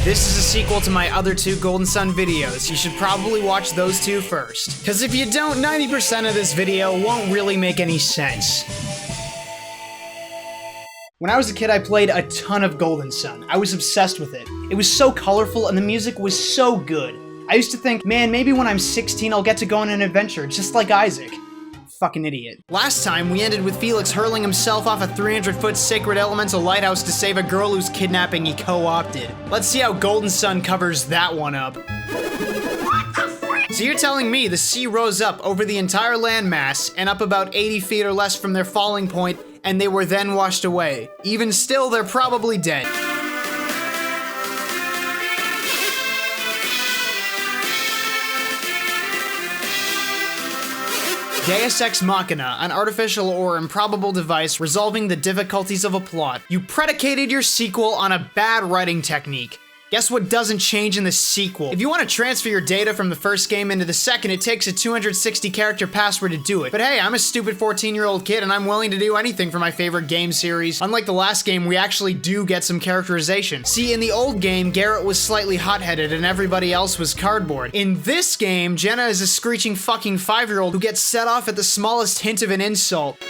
This is a sequel to my other 2 Golden Sun videos. You should probably watch those 2 first. Cause if you don't, 90% of this video won't really make any sense. When I was a kid, I played a ton of Golden Sun. I was obsessed with it. It was so colorful and the music was so good. I used to think, man, maybe when I'm 16, I'll get to go on an adventure, just like Isaac. Fucking idiot. Last time, we ended with Felix hurling himself off a 300-foot sacred elemental lighthouse to save a girl whose kidnapping he co-opted. Let's see how Golden Sun covers that one up. So you're telling me the sea rose up over the entire landmass and up about 80 feet or less from their falling point, and they were then washed away. Even still, they're probably dead. Deus Ex Machina, an artificial or improbable device resolving the difficulties of a plot. You predicated your sequel on a bad writing technique. Guess what doesn't change in the sequel? If you want to transfer your data from the first game into the second, it takes a 260 character password to do it. But hey, I'm a stupid 14-year-old kid and I'm willing to do anything for my favorite game series. Unlike the last game, we actually do get some characterization. See, in the old game, Garrett was slightly hot-headed and everybody else was cardboard. In this game, Jenna is a screeching fucking 5-year-old who gets set off at the smallest hint of an insult.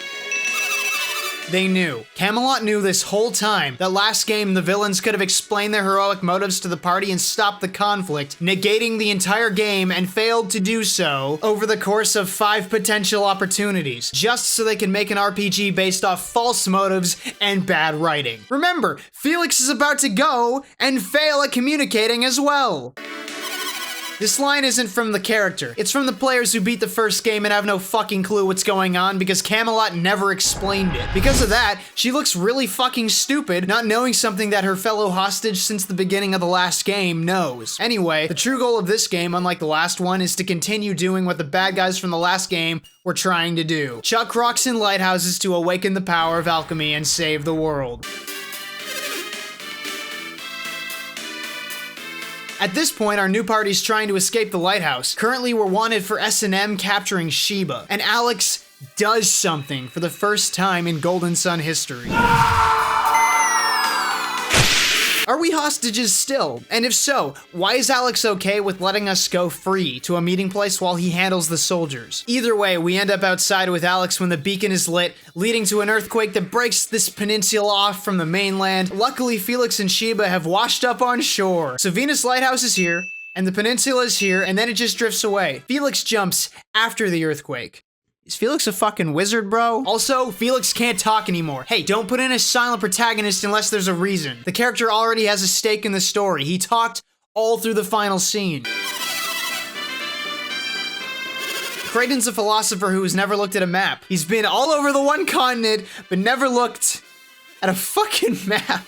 They knew. Camelot knew this whole time that last game the villains could have explained their heroic motives to the party and stopped the conflict, negating the entire game, and failed to do so over the course of 5 potential opportunities, just so they can make an RPG based off false motives and bad writing. Remember, Felix is about to go and fail at communicating as well. This line isn't from the character. It's from the players who beat the first game and have no fucking clue what's going on because Camelot never explained it. Because of that, she looks really fucking stupid, not knowing something that her fellow hostage since the beginning of the last game knows. Anyway, the true goal of this game, unlike the last one, is to continue doing what the bad guys from the last game were trying to do. Chuck rocks in lighthouses to awaken the power of alchemy and save the world. At this point, our new party's trying to escape the lighthouse. Currently, we're wanted for S&M capturing Sheba, and Alex does something for the first time in Golden Sun history. Are we hostages still? And if so, why is Alex okay with letting us go free to a meeting place while he handles the soldiers? Either way, we end up outside with Alex when the beacon is lit, leading to an earthquake that breaks this peninsula off from the mainland. Luckily, Felix and Sheba have washed up on shore. So Venus Lighthouse is here, and the peninsula is here, and then it just drifts away. Felix jumps after the earthquake. Is Felix a fucking wizard, bro? Also, Felix can't talk anymore. Hey, don't put in a silent protagonist unless there's a reason. The character already has a stake in the story. He talked all through the final scene. Kraden's a philosopher who has never looked at a map. He's been all over the one continent, but never looked at a fucking map.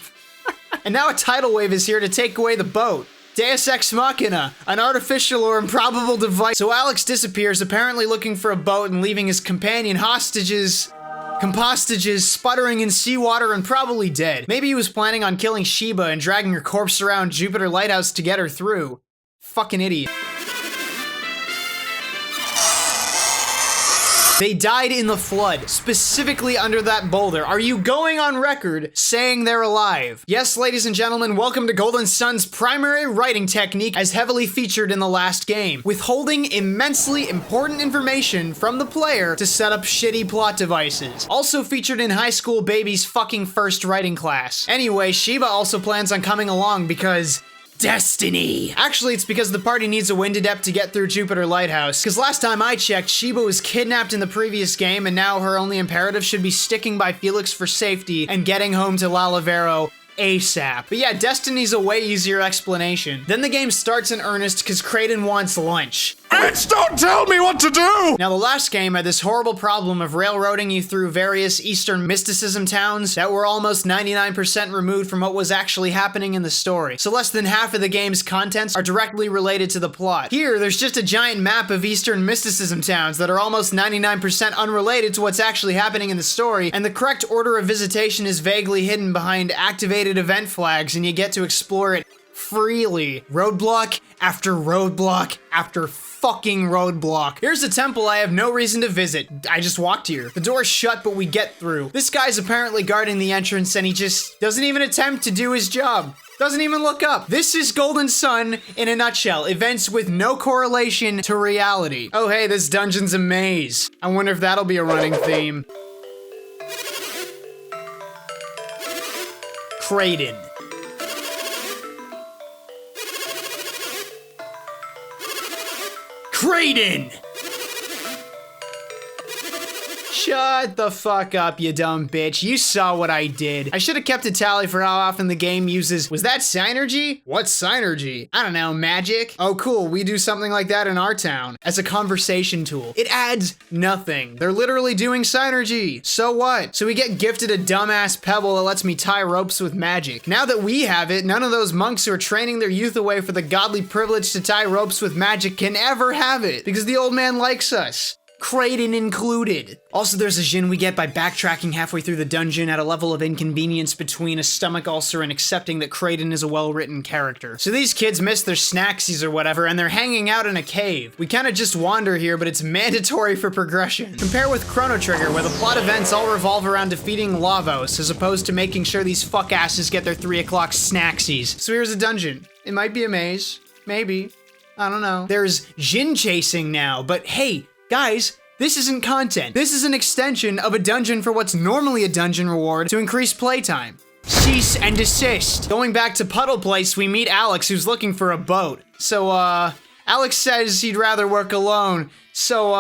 And now a tidal wave is here to take away the boat. Deus Ex Machina, an artificial or improbable device. So Alex disappears, apparently looking for a boat and leaving his companion compostages, sputtering in seawater and probably dead. Maybe he was planning on killing Sheba and dragging her corpse around Jupiter Lighthouse to get her through. Fucking idiot. They died in the flood, specifically under that boulder. Are you going on record saying they're alive? Yes, ladies and gentlemen, welcome to Golden Sun's primary writing technique as heavily featured in the last game, withholding immensely important information from the player to set up shitty plot devices. Also featured in high school baby's fucking first writing class. Anyway, Sheba also plans on coming along because destiny. Actually, it's because the party needs a wind adept to get through Jupiter Lighthouse. Because last time I checked, Sheba was kidnapped in the previous game, and now her only imperative should be sticking by Felix for safety and getting home to Lalavero ASAP. But yeah, destiny's a way easier explanation. Then the game starts in earnest because Kraden wants lunch. Bitch, don't tell me what to do! Now, the last game had this horrible problem of railroading you through various Eastern mysticism towns that were almost 99% removed from what was actually happening in the story. So less than half of the game's contents are directly related to the plot. Here, there's just a giant map of Eastern mysticism towns that are almost 99% unrelated to what's actually happening in the story, and the correct order of visitation is vaguely hidden behind activated event flags, and you get to explore it freely. Roadblock after roadblock after fucking roadblock. Here's a temple I have no reason to visit. I just walked here. The door's shut, but we get through. This guy's apparently guarding the entrance and he just doesn't even attempt to do his job. Doesn't even look up. This is Golden Sun in a nutshell. Events with no correlation to reality. Oh hey, this dungeon's a maze. I wonder if that'll be a running theme. Kraden. Kraden! Shut the fuck up, you dumb bitch. You saw what I did. I should have kept a tally for how often the game uses, was that synergy? What's synergy? I don't know, magic? Oh cool, we do something like that in our town. As a conversation tool. It adds nothing. They're literally doing synergy. So what? So we get gifted a dumbass pebble that lets me tie ropes with magic. Now that we have it, none of those monks who are training their youth away for the godly privilege to tie ropes with magic can ever have it. Because the old man likes us. Kraden included. Also, there's a Jin we get by backtracking halfway through the dungeon at a level of inconvenience between a stomach ulcer and accepting that Kraden is a well-written character. So these kids miss their snacksies or whatever, and they're hanging out in a cave. We kinda just wander here, but it's mandatory for progression. Compare with Chrono Trigger, where the plot events all revolve around defeating Lavos, as opposed to making sure these fuck-asses get their 3 o'clock snacksies. So here's a dungeon. It might be a maze. Maybe. I don't know. There's Jin chasing now, but hey, guys, this isn't content. This is an extension of a dungeon for what's normally a dungeon reward to increase playtime. Cease and desist. Going back to Puddle Place, we meet Alex, who's looking for a boat. So, Alex says he'd rather work alone. So,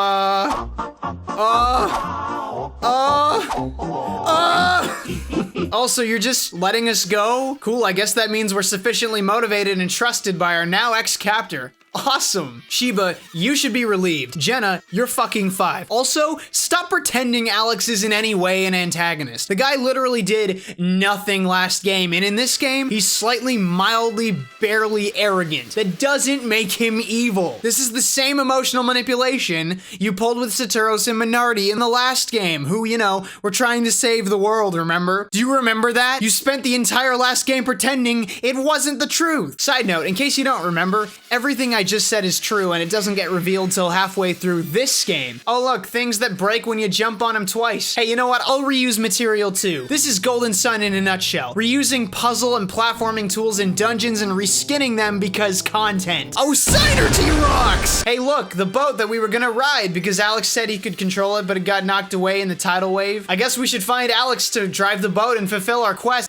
Also, you're just letting us go? Cool, I guess that means we're sufficiently motivated and trusted by our now ex-captor. Awesome. Sheba, you should be relieved. Jenna, you're fucking 5. Also, stop pretending Alex is in any way an antagonist. The guy literally did nothing last game, and in this game, he's slightly, mildly, barely arrogant. That doesn't make him evil. This is the same emotional manipulation you pulled with Saturos and Minardi in the last game, who, you know, were trying to save the world, remember? Do you remember that? You spent the entire last game pretending it wasn't the truth. Side note, in case you don't remember, everything I just said is true, and it doesn't get revealed till halfway through this game. Oh look, things that break when you jump on them twice. Hey, you know what? I'll reuse material too. This is Golden Sun in a nutshell. Reusing puzzle and platforming tools in dungeons and reskinning them because content. Oh, synergy rocks! Hey look, the boat that we were gonna ride because Alex said he could control it, but it got knocked away in the tidal wave. I guess we should find Alex to drive the boat and fulfill our quest.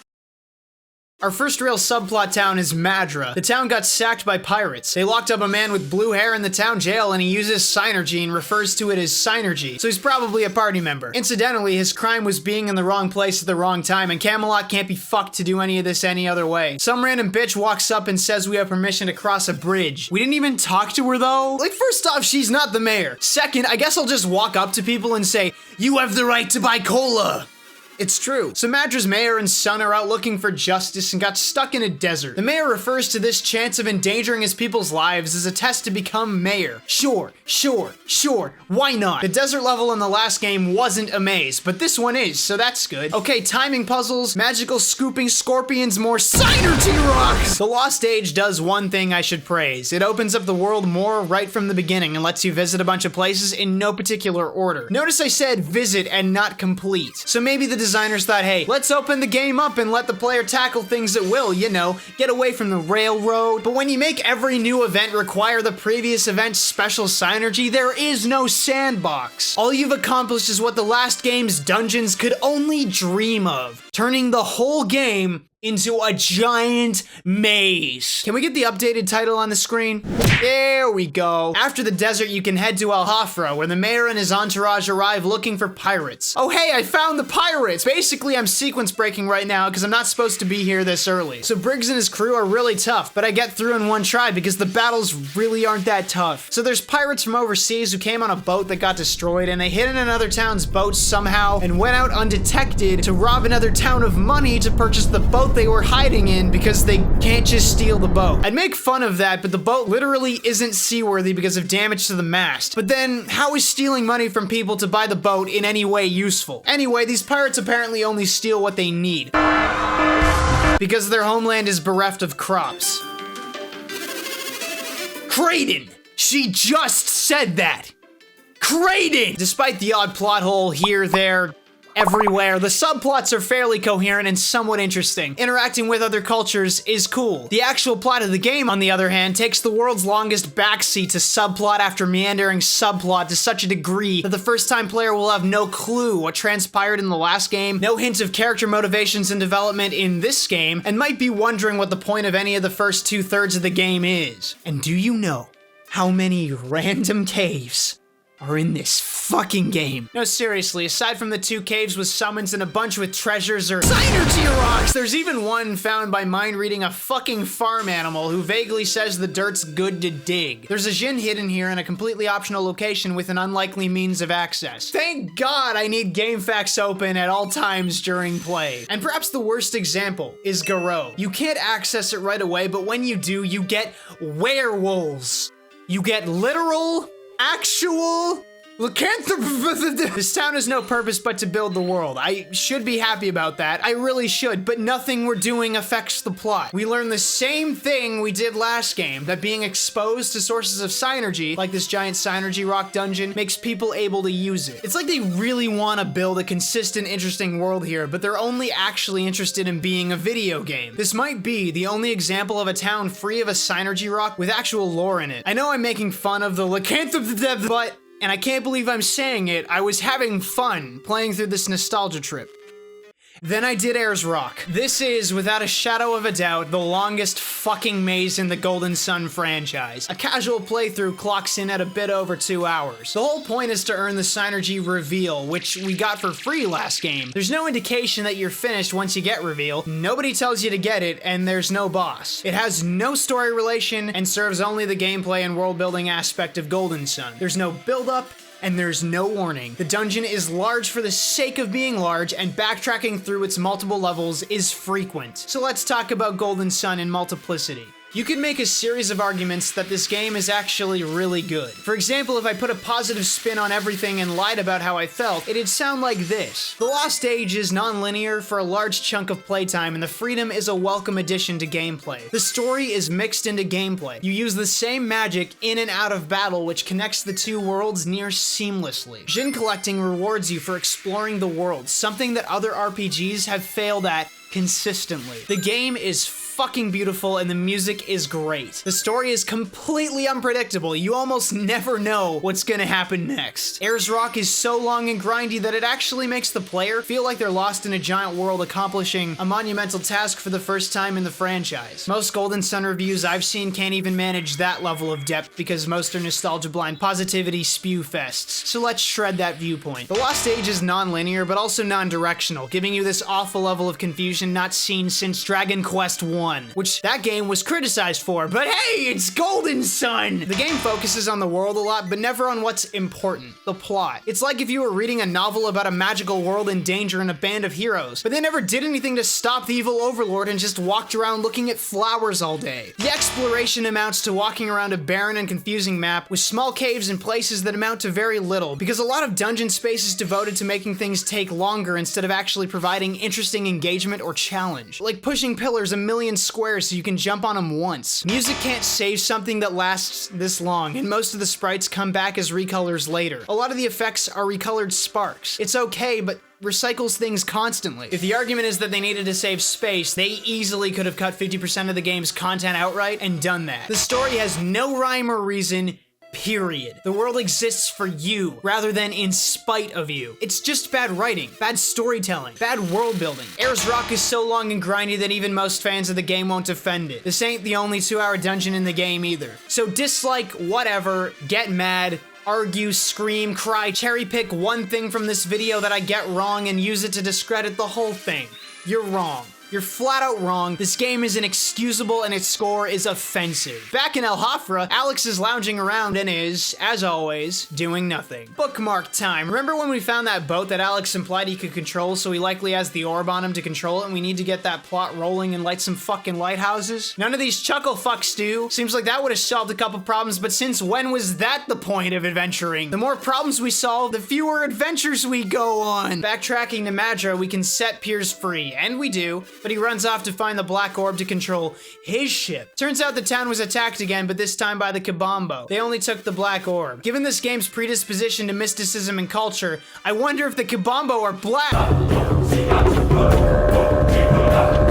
Our first real subplot town is Madra. The town got sacked by pirates. They locked up a man with blue hair in the town jail and he uses synergy and refers to it as synergy, so he's probably a party member. Incidentally, his crime was being in the wrong place at the wrong time, and Camelot can't be fucked to do any of this any other way. Some random bitch walks up and says we have permission to cross a bridge. We didn't even talk to her though. Like, first off, she's not the mayor. Second, I guess I'll just walk up to people and say, you have the right to buy cola. It's true. So Madra's mayor and son are out looking for justice and got stuck in a desert. The mayor refers to this chance of endangering his people's lives as a test to become mayor. Sure, why not? The desert level in the last game wasn't a maze, but this one is, so that's good. Okay, timing puzzles, magical scooping scorpions, more synergy rocks! The Lost Age does one thing I should praise. It opens up the world more right from the beginning and lets you visit a bunch of places in no particular order. Notice I said visit and not complete. So maybe the designers thought, hey, let's open the game up and let the player tackle things at will, you know, get away from the railroad. But when you make every new event require the previous event's special synergy, there is no sandbox. All you've accomplished is what the last game's dungeons could only dream of, turning the whole game into a giant maze. Can we get the updated title on the screen? There we go. After the desert, you can head to El Hafra, where the mayor and his entourage arrive looking for pirates. Oh hey, I found the pirates! Basically, I'm sequence breaking right now because I'm not supposed to be here this early. So Briggs and his crew are really tough, but I get through in one try because the battles really aren't that tough. So there's pirates from overseas who came on a boat that got destroyed, and they hid in another town's boat somehow and went out undetected to rob another town of money to purchase the boat they were hiding in because they can't just steal the boat. I'd make fun of that, but the boat literally isn't seaworthy because of damage to the mast. But then, how is stealing money from people to buy the boat in any way useful? Anyway, these pirates apparently only steal what they need, because their homeland is bereft of crops. Kraden! She just said that! Kraden! Despite the odd plot hole here, there, everywhere, the subplots are fairly coherent and somewhat interesting. Interacting with other cultures is cool. The actual plot of the game, on the other hand, takes the world's longest backseat to subplot after meandering subplot to such a degree that the first-time player will have no clue what transpired in the last game, no hint of character motivations and development in this game, and might be wondering what the point of any of the first 2/3 of the game is. And do you know how many random caves are in this fucking game? No, seriously, aside from the 2 caves with summons and a bunch with treasures or synergy rocks, there's even one found by mind reading a fucking farm animal who vaguely says the dirt's good to dig. There's a Jinn hidden here in a completely optional location with an unlikely means of access. Thank God I need game facts open at all times during play. And perhaps the worst example is Garou. You can't access it right away, but when you do, you get werewolves. You get literal, actual lycanthropy. This town has no purpose but to build the world. I should be happy about that. I really should, but nothing we're doing affects the plot. We learn the same thing we did last game, that being exposed to sources of synergy, like this giant synergy rock dungeon, makes people able to use it. It's like they really want to build a consistent, interesting world here, but they're only actually interested in being a video game. This might be the only example of a town free of a synergy rock with actual lore in it. I know I'm making fun of the lycanthropy, but and I can't believe I'm saying it, I was having fun playing through this nostalgia trip. Then I did Ayers Rock. This is, without a shadow of a doubt, the longest fucking maze in the Golden Sun franchise. A casual playthrough clocks in at a bit over 2 hours. The whole point is to earn the Synergy Reveal, which we got for free last game. There's no indication that you're finished once you get Reveal, nobody tells you to get it, and there's no boss. It has no story relation and serves only the gameplay and world building aspect of Golden Sun. There's no build-up, and there's no warning. The dungeon is large for the sake of being large, and backtracking through its multiple levels is frequent. So let's talk about Golden Sun in multiplicity. You could make a series of arguments that this game is actually really good. For example, if I put a positive spin on everything and lied about how I felt, it'd sound like this. The Lost Age is non-linear for a large chunk of playtime, and the freedom is a welcome addition to gameplay. The story is mixed into gameplay. You use the same magic in and out of battle, which connects the 2 worlds near seamlessly. Jinn collecting rewards you for exploring the world, something that other RPGs have failed at consistently. The game is fucking beautiful and the music is great. The story is completely unpredictable. You almost never know what's gonna happen next. Ayers Rock is so long and grindy that it actually makes the player feel like they're lost in a giant world accomplishing a monumental task for the first time in the franchise. Most Golden Sun reviews I've seen can't even manage that level of depth because most are nostalgia blind positivity spew fests. So let's shred that viewpoint. The Lost Age is non-linear but also non-directional, giving you this awful level of confusion not seen since Dragon Quest I. Which that game was criticized for, but hey, it's Golden Sun! The game focuses on the world a lot, but never on what's important, the plot. It's like if you were reading a novel about a magical world in danger and a band of heroes, but they never did anything to stop the evil overlord and just walked around looking at flowers all day. The exploration amounts to walking around a barren and confusing map with small caves and places that amount to very little, because a lot of dungeon space is devoted to making things take longer instead of actually providing interesting engagement or challenge. Like pushing pillars a million squares so you can jump on them once. Music can't save something that lasts this long, and most of the sprites come back as recolors later. A lot of the effects are recolored sparks. It's okay, but recycles things constantly. If the argument is that they needed to save space, they easily could have cut 50% of the game's content outright and done that. The story has no rhyme or reason, period. The world exists for you, rather than in spite of you. It's just bad writing, bad storytelling, bad world building. Ayers Rock is so long and grindy that even most fans of the game won't defend it. This ain't the only 2-hour dungeon in the game either. So dislike, whatever, get mad, argue, scream, cry, cherry pick one thing from this video that I get wrong and use it to discredit the whole thing. You're wrong. You're flat out wrong. This game is inexcusable and its score is offensive. Back in El Hafra, Alex is lounging around and is, as always, doing nothing. Bookmark time. Remember when we found that boat that Alex implied he could control, so he likely has the orb on him to control it, and we need to get that plot rolling and light some fucking lighthouses? None of these chuckle fucks do. Seems like that would have solved a couple problems, but since when was that the point of adventuring? The more problems we solve, the fewer adventures we go on. Backtracking to Madra, we can set peers free, and we do. but he runs off to find the black orb to control his ship. Turns out the town was attacked again, but this time by the Kabambo. They only took the black orb. Given this game's predisposition to mysticism and culture, I wonder if the Kabambo are black.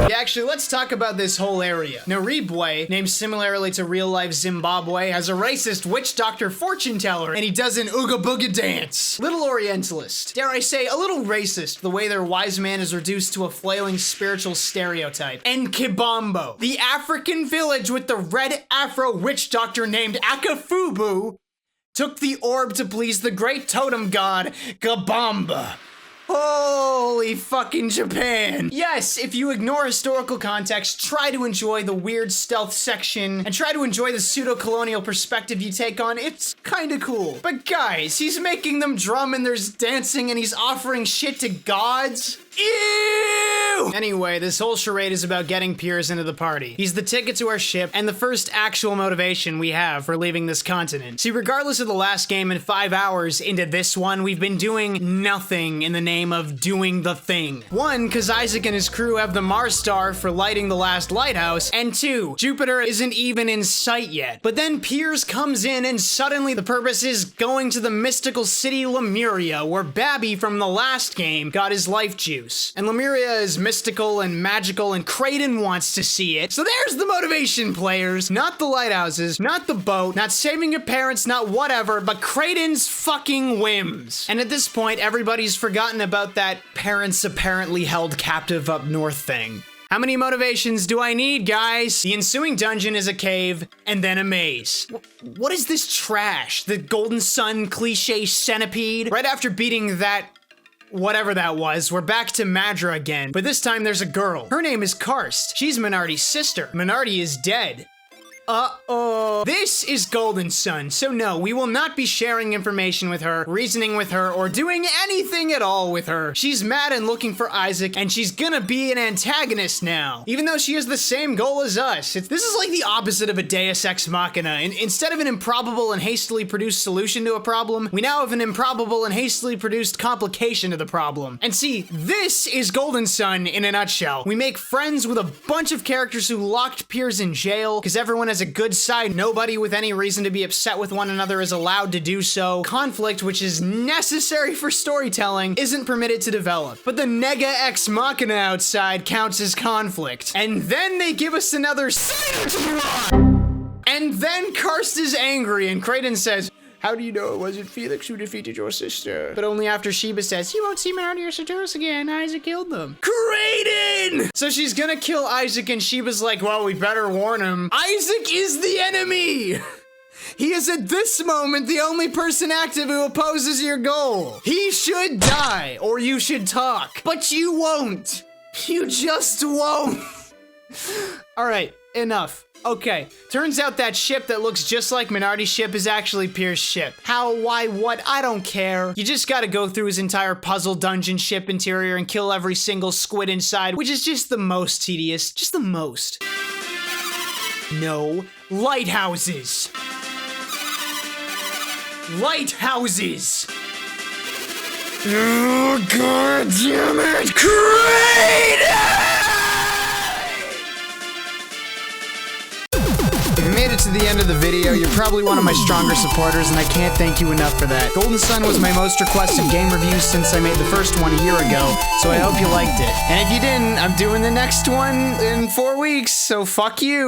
Yeah, actually, let's talk about this whole area. Naribwe, named similarly to real-life Zimbabwe, has a racist witch doctor fortune teller, and he does an ooga booga dance. Little Orientalist. Dare I say, a little racist, the way their wise man is reduced to a flailing spiritual stereotype. And Kibambo, the African village with the red afro witch doctor named Akafubu, took the orb to please the great totem god, Kabamba. Holy fucking Japan! Yes, if you ignore historical context, try to enjoy the weird stealth section, and try to enjoy the pseudo-colonial perspective you take on, it's kinda cool. But guys, he's making them drum and there's dancing and he's offering shit to gods? Ew! Anyway, this whole charade is about getting Piers into the party. He's the ticket to our ship, and the first actual motivation we have for leaving this continent. See, regardless of the last game and 5 hours into this one, we've been doing nothing in the name of doing the thing. 1, cause Isaac and his crew have the Mars star for lighting the last lighthouse, and 2, Jupiter isn't even in sight yet. But then Piers comes in and suddenly the purpose is going to the mystical city Lemuria, where Babby from the last game got his life juice. And Lemuria is mystical and magical, and Kraden wants to see it. So there's the motivation, players. Not the lighthouses, not the boat, not saving your parents, not whatever, but Kraden's fucking whims. And at this point, everybody's forgotten about that parents apparently held captive up north thing. How many motivations do I need, guys? The ensuing dungeon is a cave, and then a maze. What is this trash? The Golden Sun cliche centipede? Right after beating that whatever that was, we're back to Madra again, but this time there's a girl. Her name is Karst. She's Minardi's sister. Minardi is dead. Uh-oh. This is Golden Sun, so no, we will not be sharing information with her, reasoning with her, or doing anything at all with her. She's mad and looking for Isaac, and she's gonna be an antagonist now, even though she has the same goal as us. This is like the opposite of a Deus Ex Machina. Instead of an improbable and hastily produced solution to a problem, we now have an improbable and hastily produced complication to the problem. And see, this is Golden Sun in a nutshell. We make friends with a bunch of characters who locked Piers in jail, because everyone has a good side. Nobody with any reason to be upset with one another is allowed to do so. Conflict, which is necessary for storytelling, isn't permitted to develop. But the nega ex machina outside counts as conflict. And then they give us another science plot! And then Karst is angry and Kraden says, "How do you know it wasn't Felix who defeated your sister?" But only after Sheba says, "You won't see Minardi or Satoris again. Isaac killed them." Kraden! So she's gonna kill Isaac and Sheba's like, well, we better warn him. Isaac is the enemy! He is at this moment the only person active who opposes your goal. He should die, or you should talk. But you won't. You just won't. Alright, enough. Okay, turns out that ship that looks just like Minardi's ship is actually Piers' ship. How, why, what, I don't care. You just gotta go through his entire puzzle dungeon ship interior and kill every single squid inside, which is just the most tedious, just the most. No, lighthouses. Lighthouses. Oh, God damn it, Kraden! If you made it to the end of the video, you're probably one of my stronger supporters, and I can't thank you enough for that. Golden Sun was my most requested game review since I made the first one a year ago, so I hope you liked it. And if you didn't, I'm doing the next one in 4 weeks, so fuck you.